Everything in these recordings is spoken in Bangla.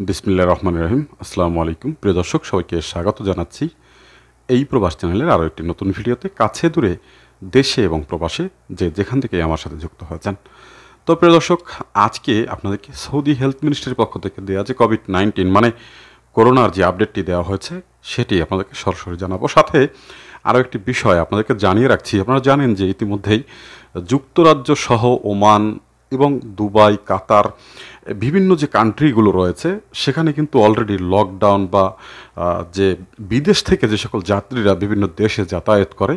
বিসমিল্লাহির রহমানির রহিম। আসসালামু আলাইকুম প্রিয় দর্শক, সবাইকে স্বাগত জানাচ্ছি এই প্রবাস চ্যানেলের আরও একটি নতুন ভিডিওতে। কাছে দূরে দেশে এবং প্রবাসে যেখান থেকে আমার সাথে যুক্ত হয়েছেন। তো প্রিয় দর্শক, আজকে আপনাদেরকে সৌদি হেলথ মিনিস্ট্রির পক্ষ থেকে দেওয়া যে কোভিড-19 মানে করোনার যে আপডেটটি দেওয়া হয়েছে সেটি আপনাদেরকে সরাসরি জানাবো। সাথে আরও একটি বিষয় আপনাদেরকে জানিয়ে রাখছি। আপনারা জানেন যে ইতিমধ্যেই যুক্তরাজ্য সহ ওমান এবং দুবাই, কাতার, বিভিন্ন যে কান্ট্রিগুলো রয়েছে সেখানে কিন্তু অলরেডি লকডাউন বা যে বিদেশ থেকে যে সকল যাত্রীরা বিভিন্ন দেশে যাতায়াত করে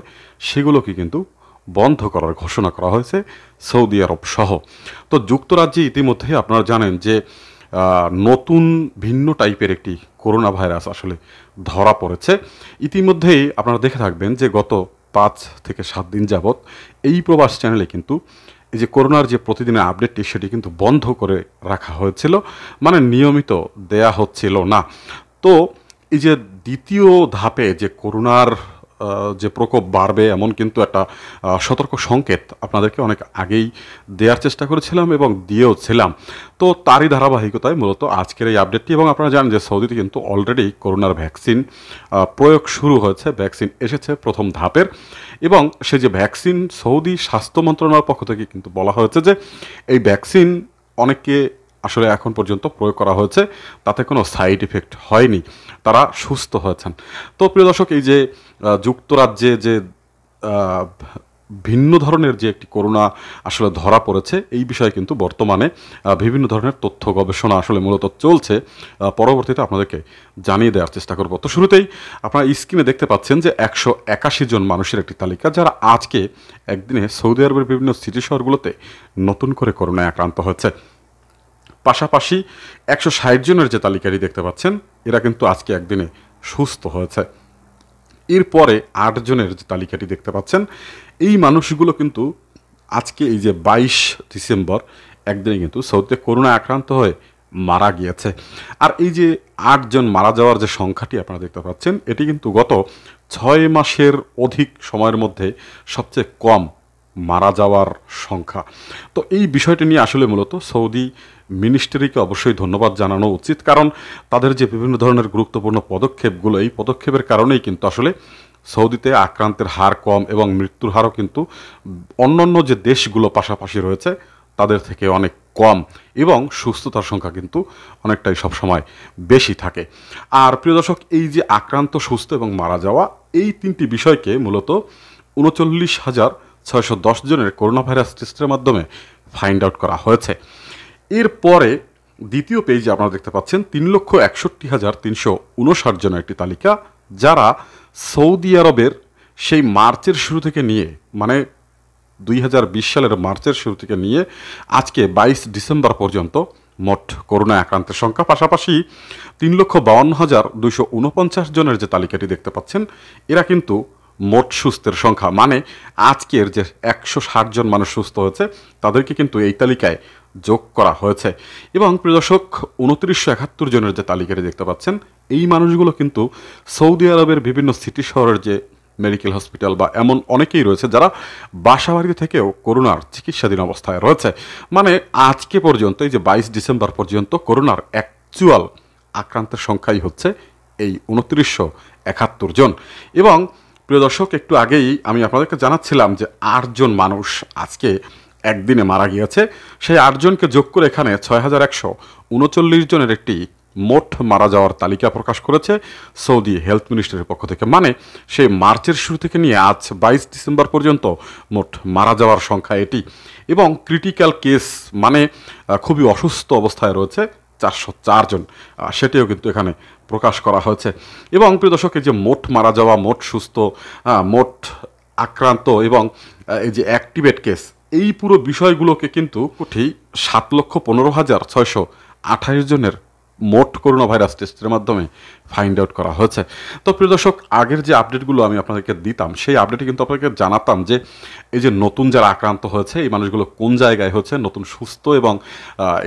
সেগুলোকে কিন্তু বন্ধ করার ঘোষণা করা হয়েছে সৌদি আরব সহ। তো যুক্তরাজ্যে ইতিমধ্যেই আপনারা জানেন যে নতুন ভিন্ন টাইপের একটি করোনা ভাইরাস আসলে ধরা পড়েছে। ইতিমধ্যেই আপনারা দেখে থাকবেন যে গত 5 থেকে 7 দিন যাবৎ এই প্রবাস চ্যানেলে কিন্তু এই যে করোনার যে প্রতিদিনের আপডেটটি সেটি কিন্তু বন্ধ করে রাখা হয়েছিল, মানে নিয়মিত দেয়া হচ্ছিল না। তো এই যে দ্বিতীয় ধাপে যে করোনার যে প্রকোপ বাড়বে এমন কিন্তু একটা সতর্ক সংকেত আপনাদেরকে অনেক আগেই দেওয়ার চেষ্টা করেছিলাম এবং দিয়েও ছিলাম। তো তারই ধারাবাহিকতায় মূলত আজকের এই আপডেটটি। এবং আপনারা জানেন যে সৌদিতে কিন্তু অলরেডি করোনার ভ্যাকসিন প্রয়োগ শুরু হয়েছে, ভ্যাকসিন এসেছে প্রথম ধাপের। এবং সে যে ভ্যাকসিন সৌদি স্বাস্থ্য মন্ত্রণালয়ের পক্ষ থেকে কিন্তু বলা হয়েছে যে এই ভ্যাকসিন অনেককে আসলে এখন পর্যন্ত প্রয়োগ করা হয়েছে, তাতে কোনো সাইড ইফেক্ট হয়নি, তারা সুস্থ হয়েছেন। তো প্রিয় দর্শক, এই যে যুক্তরাজ্যে যে ভিন্ন ধরনের যে একটি করোনা আসলে ধরা পড়েছে এই বিষয়ে কিন্তু বর্তমানে বিভিন্ন ধরনের তথ্য গবেষণা আসলে মূলত চলছে। পরবর্তীতে আপনাদেরকে জানিয়ে দেওয়ার চেষ্টা করব। তো শুরুতেই আপনারা স্ক্রিনে দেখতে পাচ্ছেন যে 181 জন মানুষের একটি তালিকা যারা আজকে একদিনে সৌদি আরবের বিভিন্ন সিটি শহরগুলোতে নতুন করে করোনায় আক্রান্ত হয়েছে। পাশাপাশি 160 জনের যে তালিকাটি দেখতে পাচ্ছেন এরা কিন্তু আজকে একদিনে সুস্থ হয়েছে। এরপরে 8 জনের যে তালিকাটি দেখতে পাচ্ছেন এই মানুষগুলো কিন্তু আজকে এই যে 22 ডিসেম্বর একদিনে কিন্তু সৌদিতে করোনা আক্রান্ত হয়ে মারা গিয়েছে। আর এই যে 8 জন মারা যাওয়ার যে সংখ্যাটি আপনারা দেখতে পাচ্ছেন এটি কিন্তু গত 6 মাসের অধিক সময়ের মধ্যে সবচেয়ে কম মারা যাওয়ার সংখ্যা। তো এই বিষয়টি নিয়ে আসলে মূলত সৌদি মিনিস্ট্রিকে অবশ্যই ধন্যবাদ জানানো উচিত, কারণ তাদের যে বিভিন্ন ধরনের গুরুত্বপূর্ণ পদক্ষেপগুলো এই পদক্ষেপের কারণেই কিন্তু আসলে সৌদিতে আক্রান্তের হার কম এবং মৃত্যুর হারও কিন্তু অন্যান্য যে দেশগুলো পাশাপাশি রয়েছে তাদের থেকে অনেক কম এবং সুস্থতার সংখ্যা কিন্তু অনেকটাই সবসময় বেশি থাকে। আর প্রিয় দর্শক, এই যে আক্রান্ত, সুস্থ এবং মারা যাওয়া এই তিনটি বিষয়কে মূলত 39,610 জনের করোনা ভাইরাস টেস্টের মাধ্যমে ফাইন্ড আউট করা হয়েছে। এরপরে দ্বিতীয় পেজে আপনারা দেখতে পাচ্ছেন 3,61,359 জনের একটি তালিকা যারা সৌদি আরবের সেই মার্চের শুরু থেকে নিয়ে, মানে 2020 সালের মার্চের শুরু থেকে নিয়ে আজকে 22 ডিসেম্বর পর্যন্ত মোট করোনা আক্রান্তের সংখ্যা। পাশাপাশি 3,52,249 জনের যে তালিকাটি দেখতে পাচ্ছেন এরা কিন্তু মোট সুস্থের সংখ্যা, মানে আজকের যে 160 জন মানুষ সুস্থ হয়েছে তাদেরকে কিন্তু এই তালিকায় যোগ করা হয়েছে। এবং প্রিয় দর্শক, 2971 জনের যে তালিকাটি দেখতে পাচ্ছেন এই মানুষগুলো কিন্তু সৌদি আরবের বিভিন্ন সিটি শহরের যে মেডিকেল হসপিটাল বা এমন অনেকেই রয়েছে যারা বাসাবাড়িতে থেকেও করোনার চিকিৎসাধীন অবস্থায় রয়েছে। মানে আজকে পর্যন্ত এই যে 22 ডিসেম্বর পর্যন্ত করোনার অ্যাকচুয়াল আক্রান্তের সংখ্যাই হচ্ছে এই 2971 জন। এবং প্রিয় দর্শক, একটু আগেই আমি আপনাদেরকে জানাচ্ছিলাম যে 8 জন মানুষ আজকে একদিনে মারা গিয়েছে। সেই 8 জনকে যোগ করে এখানে 6,139 জনের একটি মোট মারা যাওয়ার তালিকা প্রকাশ করেছে সৌদি হেলথ মিনিস্ট্রির পক্ষ থেকে। মানে সেই মার্চের শুরু থেকে নিয়ে আজ 22 ডিসেম্বর পর্যন্ত মোট মারা যাওয়ার সংখ্যা এটি। এবং ক্রিটিক্যাল কেস মানে খুবই অসুস্থ অবস্থায় রয়েছে 404 জন, সেটিও কিন্তু এখানে প্রকাশ করা হয়েছে। এবং প্রিয় দর্শক, এই যে মোট মারা যাওয়া, মোট সুস্থ, মোট আক্রান্ত এবং এই যে অ্যাক্টিভেট কেস, এই পুরো বিষয়গুলোকে কিন্তু 7,15,628 জনের মোট করোনা ভাইরাস টেস্টের মাধ্যমে ফাইন্ড আউট করা হয়েছে। তো প্রিয় দর্শক, আগের যে আপডেটগুলো আমি আপনাদেরকে দিতাম সেই আপডেটে কিন্তু আপনাদেরকে জানাতাম যে এই যে নতুন যারা আক্রান্ত হয়েছে এই মানুষগুলো কোন জায়গায় হচ্ছে, নতুন সুস্থ এবং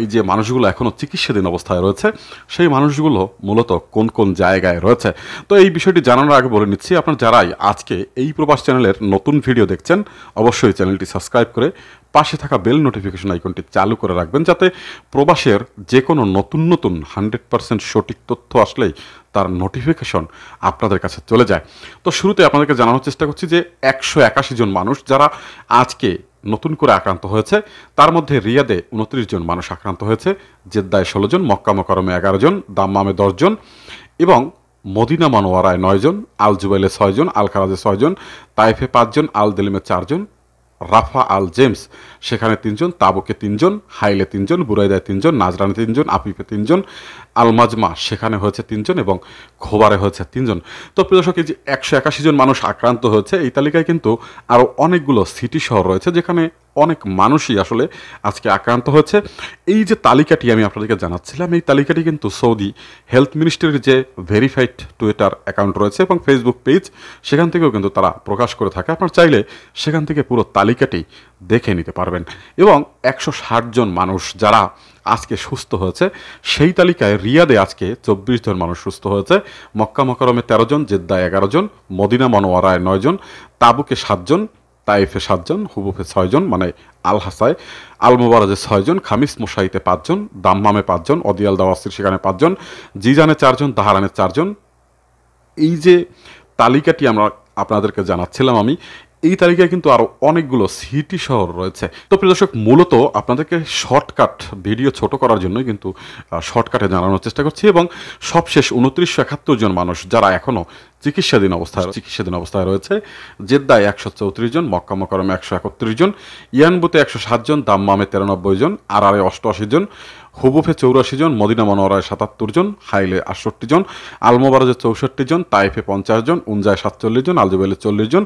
এই যে মানুষগুলো এখনও চিকিৎসাধীন অবস্থায় রয়েছে সেই মানুষগুলো মূলত কোন কোন জায়গায় রয়েছে। তো এই বিষয়টি জানানোর আগে বলে নিচ্ছি, আপনারা যারাই আজকে এই প্রবাস চ্যানেলের নতুন ভিডিও দেখছেন অবশ্যই চ্যানেলটি সাবস্ক্রাইব করে পাশে থাকা বেল নোটিফিকেশন আইকনটি চালু করে রাখবেন, যাতে প্রবাসের যে কোনো নতুন নতুন 100% সঠিক তথ্য আসলেই তার নোটিফিকেশন আপনাদের কাছে চলে যায়। তো শুরুতে আপনাদেরকে জানানোর চেষ্টা করছি যে 181 জন মানুষ যারা আজকে নতুন করে আক্রান্ত হয়েছে, তার মধ্যে রিয়াদে 29 জন মানুষ আক্রান্ত হয়েছে, জেদ্দায় 16 জন, মক্কা মোকাররমে 11 জন, দাম্মামে 10 জন এবং মদিনা মনোয়ারায় 9 জন, আল জুবাইলে 6 জন, আল খারাজে 6 জন, তাইফে 5 জন, আল দেলিমে 4 জন, রাফা আল জেমস সেখানে 3 জন, তাবুকে 3 জন, হাইলে 3 জন, বুরাইদায় 3 জন, নাজরানে 3 জন, আফিফে 3 জন, আল মাজমা সেখানে হয়েছে 3 জন এবং খোবারে হয়েছে 3 জন। তো প্রিয় দর্শক, এই যে 181 জন মানুষ আক্রান্ত হয়েছে, এই তালিকায় কিন্তু আরও অনেকগুলো সিটি শহর রয়েছে যেখানে অনেক মানুষই আসলে আজকে আক্রান্ত হয়েছে। এই যে তালিকাটি আমি আপনাদেরকে জানাচ্ছিলাম, এই তালিকাটি কিন্তু সৌদি হেলথ মিনিস্ট্রির যে ভেরিফাইড টুইটার অ্যাকাউন্ট রয়েছে এবং ফেসবুক পেজ, সেখান থেকেও কিন্তু তারা প্রকাশ করে থাকে। আপনার চাইলে সেখান থেকে পুরো তালিকাটি দেখে নিতে পারবেন। এবং 160 জন মানুষ যারা আজকে সুস্থ হয়েছে, সেই তালিকায় রিয়াদে আজকে 24 জন মানুষ সুস্থ হয়েছে, মক্কা মোকাররমে 13 জন, জেদ্দায় 11 জন, মদিনা মনোয়ারায় 9 জন, তাবুকে 7 জন, তাইফে 7 জন, হুবুফে 6 জন মানে আল হাসায়, আল মুবারাজে 6 জন, খামিস মুসাইতে 5 জন, দাম্মামে 5 জন, অদিয়াল দাওয়াসির সেখানে 5 জন, জিজানে 4 জন, দাহারানে 4 জন। এই যে তালিকাটি আমরা আপনাদেরকে জানাচ্ছিলাম আমি, এই তালিকায় কিন্তু আরও অনেকগুলো সিটি শহর রয়েছে। তো প্রিয় দর্শক, মূলত আপনাদেরকে শর্টকাট ভিডিও ছোট করার জন্যই কিন্তু শর্টকাটে জানানোর চেষ্টা করছি। এবং সবশেষ 2971 জন মানুষ যারা এখনও চিকিৎসাধীন অবস্থায় রয়েছে, জেদ্দায় 134 জন, মক্কা মোকাররমে 131 জন, ইয়ানবুতে 107 জন, দাম্মামে 93 জন, আরারে 88 জন, হুবুফে 84 জন, মদিনা মনোয়ারায় 77 জন, হাইলে 68 জন, আল মুবারাজে 64 জন, তাইফে 50 জন, উনজায় 47 জন, আল জুবাইলে 40 জন,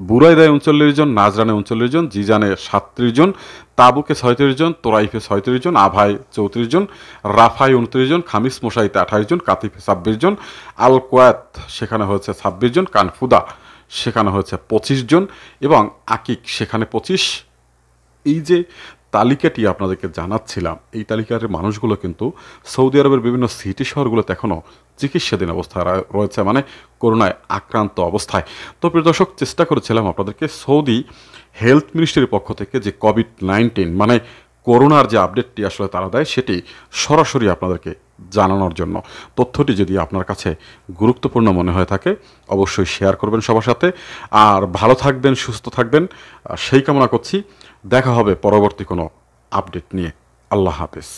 বুরাইদায় 39 জন, নাজরানে 39 জন, জিজানে 37 জন, তাবুকে 36 জন, তোরাইফে 36 জন, আভায় 34 জন, রাফায় 29 জন, খামিস মোসাইতে 28 জন, কাতিফে 26 জন, আল কোয়াত সেখানে হয়েছে 26 জন, কানফুদা সেখানে হয়েছে 25 জন এবং আকিক সেখানে 25। এই যে তালিকাটি আপনাদেরকে জানাচ্ছিলাম, এই তালিকার মানুষগুলো কিন্তু সৌদি আরবের বিভিন্ন সিটি শহরগুলোতে এখনও চিকিৎসাধীন অবস্থায় রয়েছে, মানে করোনায় আক্রান্ত অবস্থায়। তো প্রিয় দর্শক, চেষ্টা করেছিলাম আপনাদেরকে সৌদি হেলথ মিনিস্ট্রির পক্ষ থেকে যে কোভিড-19 মানে করোনার যে আপডেটটি আসলে তারা দেয়, সেটি সরাসরি আপনাদেরকে জানানোর জন্য। তথ্যটি যদি আপনার কাছে গুরুত্বপূর্ণ মনে হয়ে থাকে, অবশ্যই শেয়ার করবেন সবার সাথে। আর ভালো থাকবেন, সুস্থ থাকবেন সেই কামনা করছি। দেখা হবে পরবর্তী কোনো আপডেট নিয়ে। আল্লাহ হাফেজ।